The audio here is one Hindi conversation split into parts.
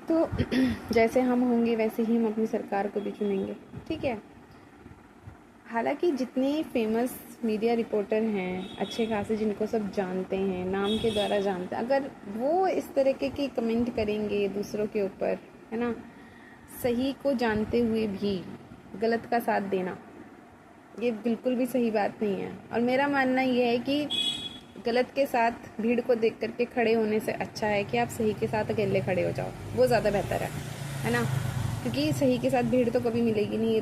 तो जैसे हम होंगे वैसे ही हम अपनी सरकार को भी चुनेंगे, ठीक है। हालांकि जितने फेमस मीडिया रिपोर्टर हैं अच्छे खासे, जिनको सब जानते हैं, नाम के द्वारा जानते हैं, अगर वो इस तरीके की कमेंट करेंगे दूसरों के ऊपर, है ना, सही को जानते हुए भी गलत का साथ देना, ये बिल्कुल भी सही बात नहीं है। और मेरा मानना ये है कि गलत के साथ भीड़ को देख करके खड़े होने से अच्छा है कि आप सही के साथ अकेले खड़े हो जाओ, वो ज़्यादा बेहतर है ना। क्योंकि सही के साथ भीड़ तो कभी मिलेगी नहीं।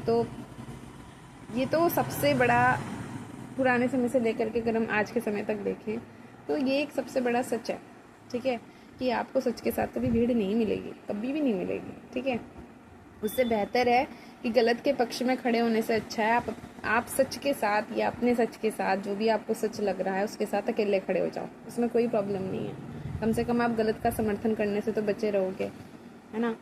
ये तो सबसे बड़ा, पुराने समय से लेकर के अगर हम आज के समय तक देखें तो ये एक सबसे बड़ा सच है, ठीक है, कि आपको सच के साथ कभी भीड़ नहीं मिलेगी, कभी भी नहीं मिलेगी, ठीक है। उससे बेहतर है कि गलत के पक्ष में खड़े होने से अच्छा है आप सच के साथ या अपने सच के साथ, जो भी आपको सच लग रहा है उसके साथ अकेले खड़े हो जाओ, उसमें कोई प्रॉब्लम नहीं है। कम से कम आप गलत का समर्थन करने से तो बचे रहोगे, है ना।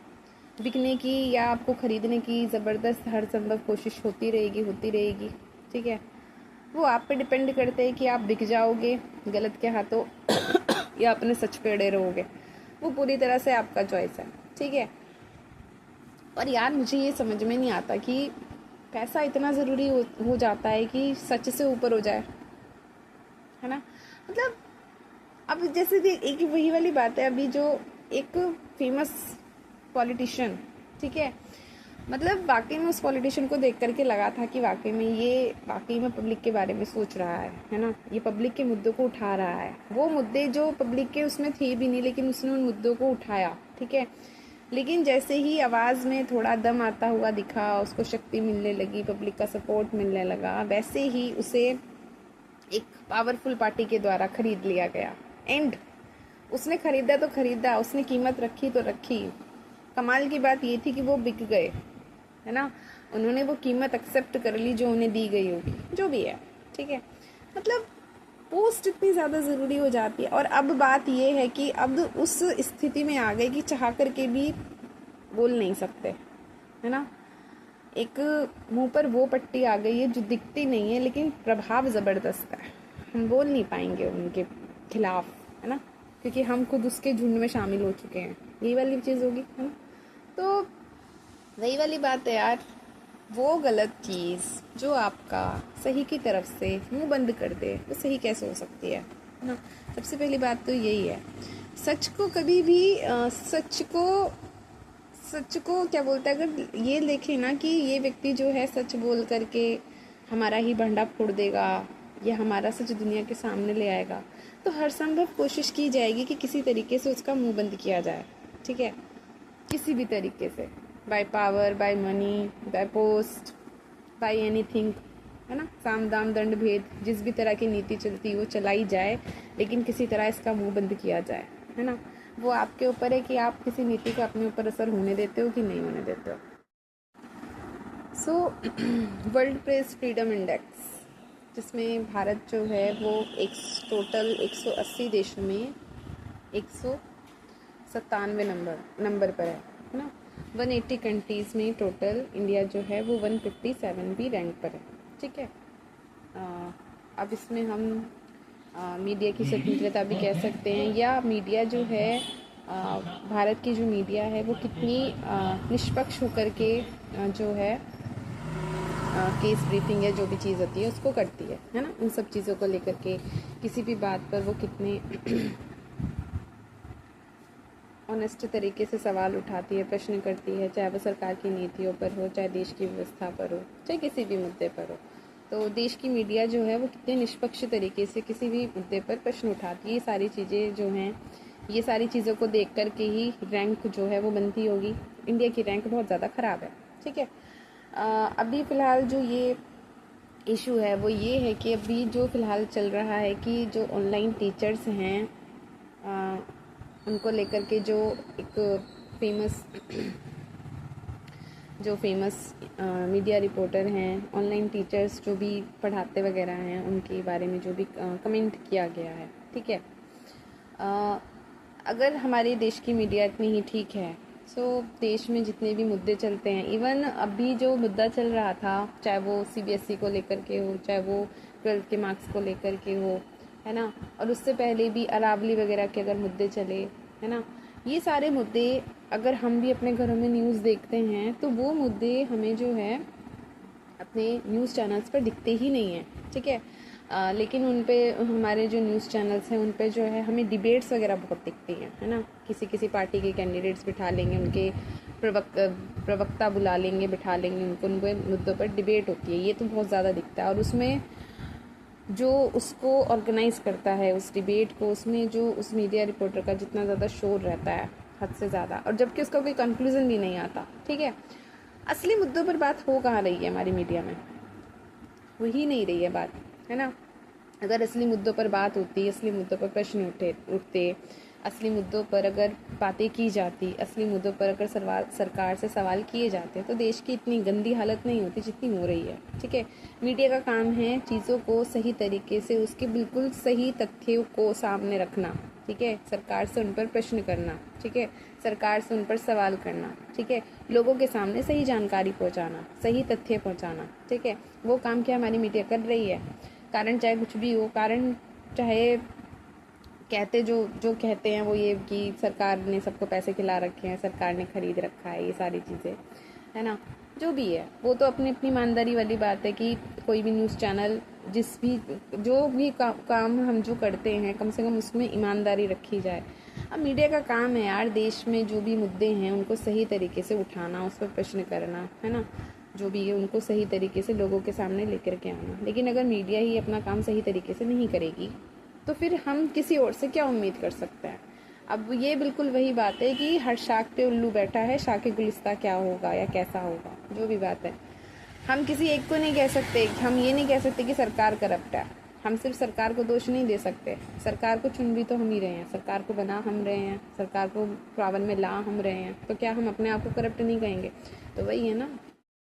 बिकने की या आपको खरीदने की ज़बरदस्त हर संभव कोशिश होती रहेगी, ठीक है। वो आप पे डिपेंड करते हैं कि आप बिक जाओगे गलत के हाथों या अपने सच पे अड़े रहोगे, वो पूरी तरह से आपका चॉइस है, ठीक है। और यार मुझे ये समझ में नहीं आता कि पैसा इतना ज़रूरी हो जाता है कि सच से ऊपर हो जाए, है ना। मतलब अब जैसे कि एक वही वाली बात है, अभी जो एक फेमस पॉलिटिशियन, ठीक है, मतलब वाकई में उस पॉलिटिशियन को देख करके लगा था कि वाकई में पब्लिक के बारे में सोच रहा है ना, ये पब्लिक के मुद्दों को उठा रहा है। वो मुद्दे जो पब्लिक के उसमें थे भी नहीं, लेकिन उसने उन मुद्दों को उठाया, ठीक है। लेकिन जैसे ही आवाज़ में थोड़ा दम आता हुआ दिखा, उसको शक्ति मिलने लगी, पब्लिक का सपोर्ट मिलने लगा, वैसे ही उसे एक पावरफुल पार्टी के द्वारा खरीद लिया गया। एंड उसने खरीदा तो खरीदा, उसने कीमत रखी तो रखी। कमाल की बात ये थी कि वो बिक गए, है ना। उन्होंने वो कीमत एक्सेप्ट कर ली जो उन्हें दी गई होगी, जो भी है, ठीक है। मतलब पोस्ट इतनी ज़्यादा ज़रूरी हो जाती है। और अब बात ये है कि अब उस स्थिति में आ गए कि चाह करके भी बोल नहीं सकते, है ना। एक मुंह पर वो पट्टी आ गई है जो दिखती नहीं है लेकिन प्रभाव ज़बरदस्त है। हम बोल नहीं पाएंगे उनके खिलाफ, है ना, क्योंकि हम खुद उसके झुंड में शामिल हो चुके हैं। यही वाली चीज़ होगी, है ना। तो वही वाली बात है यार, वो गलत चीज़ जो आपका सही की तरफ से मुंह बंद कर दे, वो सही कैसे हो सकती है ना। सबसे पहली बात तो यही है। सच को कभी भी सच को क्या बोलता है, अगर ये देखें ना कि ये व्यक्ति जो है सच बोल करके हमारा ही भंडा फोड़ देगा या हमारा सच दुनिया के सामने ले आएगा, तो हर संभव कोशिश की जाएगी कि किसी तरीके से उसका मुंह बंद किया जाए, ठीक है। किसी भी तरीके से, by power, by money, by post, by anything, है ना। साम दाम दंड भेद, जिस भी तरह की नीति चलती है वो चलाई जाए, लेकिन किसी तरह इसका मुंह बंद किया जाए, है ना। वो आपके ऊपर है कि आप किसी नीति का अपने ऊपर असर होने देते हो कि नहीं होने देते हो। So world press freedom index, जिसमें भारत जो है वो एक टोटल 180 देशों में 197 नंबर पर है ना। 180 कंट्रीज़ में टोटल इंडिया जो है वो 157 भी रैंक पर है, ठीक है। अब इसमें हम मीडिया की स्वतंत्रता भी कह सकते हैं, या मीडिया जो है भारत की जो मीडिया है वो कितनी निष्पक्ष होकर के जो है केस ब्रीफिंग या जो भी चीज़ होती है उसको करती है ना। उन सब चीज़ों को लेकर के किसी भी बात पर वो कितने ऑनेस्ट तरीके से सवाल उठाती है, प्रश्न करती है, चाहे वो सरकार की नीतियों पर हो, चाहे देश की व्यवस्था पर हो, चाहे किसी भी मुद्दे पर हो। तो देश की मीडिया जो है वो कितने निष्पक्ष तरीके से किसी भी मुद्दे पर प्रश्न उठाती है। ये सारी चीज़ें जो हैं, ये सारी चीज़ों को देख कर के ही रैंक जो है वो बनती होगी। इंडिया की रैंक बहुत ज़्यादा ख़राब है, ठीक है। अभी फ़िलहाल जो ये इशू है वो ये है कि अभी जो फ़िलहाल चल रहा है कि जो ऑनलाइन टीचर्स हैं उनको लेकर के जो एक फेमस मीडिया रिपोर्टर हैं, ऑनलाइन टीचर्स जो भी पढ़ाते वगैरह हैं, उनके बारे में जो भी कमेंट किया गया है, ठीक है। अगर हमारे देश की मीडिया इतनी ही ठीक है, सो देश में जितने भी मुद्दे चलते हैं, इवन अभी जो मुद्दा चल रहा था, चाहे वो सीबीएसई को लेकर के हो, चाहे वो 12th के मार्क्स को लेकर के हो, है ना, और उससे पहले भी अरावली वगैरह के अगर मुद्दे चले, है ना, ये सारे मुद्दे अगर हम भी अपने घरों में न्यूज़ देखते हैं तो वो मुद्दे हमें जो है अपने न्यूज़ चैनल्स पर दिखते ही नहीं हैं, ठीक है। लेकिन उन पे हमारे जो न्यूज़ चैनल्स हैं उन पे जो है हमें डिबेट्स वगैरह बहुत दिखती हैं, है ना। किसी किसी पार्टी के कैंडिडेट्स बिठा लेंगे, उनके प्रवक्ता बुला लेंगे, बिठा लेंगे उनको, उन पे मुद्दों पर डिबेट होती है, ये तो बहुत ज़्यादा दिखता है। और उसमें जो उसको ऑर्गेनाइज़ करता है उस डिबेट को, उसमें जो उस मीडिया रिपोर्टर का जितना ज़्यादा शोर रहता है, हद से ज़्यादा, और जबकि उसका कोई कंक्लूजन भी नहीं आता, ठीक है। असली मुद्दों पर बात हो कहाँ रही है हमारी मीडिया में, हो ही नहीं रही है बात, है ना। अगर असली मुद्दों पर बात होती, असली मुद्दों पर प्रश्न उठते, असली मुद्दों पर अगर बातें की जाती, असली मुद्दों पर अगर सरकार से सवाल किए जाते, तो देश की इतनी गंदी हालत नहीं होती जितनी हो रही है, ठीक है। मीडिया का काम है चीज़ों को सही तरीके से, उसके बिल्कुल सही तथ्यों को सामने रखना, ठीक है। सरकार से उन पर प्रश्न करना, ठीक है। सरकार से उन पर सवाल करना, ठीक है। लोगों के सामने सही जानकारी पहुंचाना, सही तथ्य पहुंचाना, ठीक है। वो काम क्या हमारी मीडिया कर रही है। कारण चाहे कुछ भी हो, कारण चाहे कहते जो जो कहते हैं वो ये कि सरकार ने सबको पैसे खिला रखे हैं, सरकार ने खरीद रखा है, ये सारी चीज़ें, है ना। जो भी है वो तो अपनी अपनी ईमानदारी वाली बात है कि कोई भी न्यूज़ चैनल जो भी काम हम जो करते हैं, कम से कम उसमें ईमानदारी रखी जाए। अब मीडिया का काम है यार, देश में जो भी मुद्दे हैं उनको सही तरीके से उठाना, उस पर प्रश्न करना, है ना। जो भी है उनको सही तरीके से लोगों के सामने लेकर के आना। लेकिन अगर मीडिया ही अपना काम सही तरीके से नहीं करेगी तो फिर हम किसी और से क्या उम्मीद कर सकते हैं। अब ये बिल्कुल वही बात है कि हर शाख पे उल्लू बैठा है, शाख गुलिस्ता क्या होगा या कैसा होगा, जो भी बात है। हम किसी एक को नहीं कह सकते, हम ये नहीं कह सकते कि सरकार करप्ट है। हम सिर्फ सरकार को दोष नहीं दे सकते, सरकार को चुन भी तो हम ही रहे हैं, सरकार को बना हम रहे हैं, सरकार को पावर में ला हम रहे हैं, तो क्या हम अपने आप को करप्ट नहीं कहेंगे। तो वही है ना।